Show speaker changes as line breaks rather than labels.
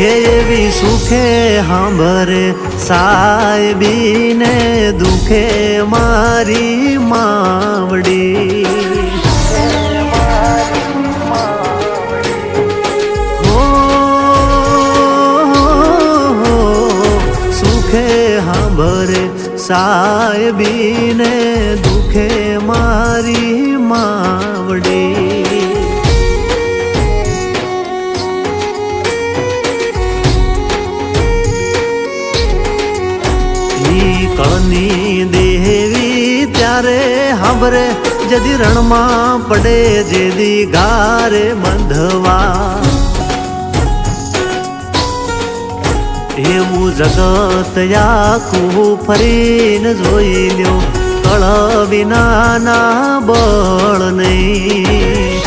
હે એવી સુખે સાંભરે સાહેબીને દુખે મારી માવડી હો સુખે સાંભરે સાહેબીને દુખે મારી માવડી કળની દેવી ત્યારે હાંભરે જદી રણમાં પડે જેદી ગારે બંધવા એવું જગત આખું ફરીને જોઈ લ્યો કળ વિનાના બળ નહીં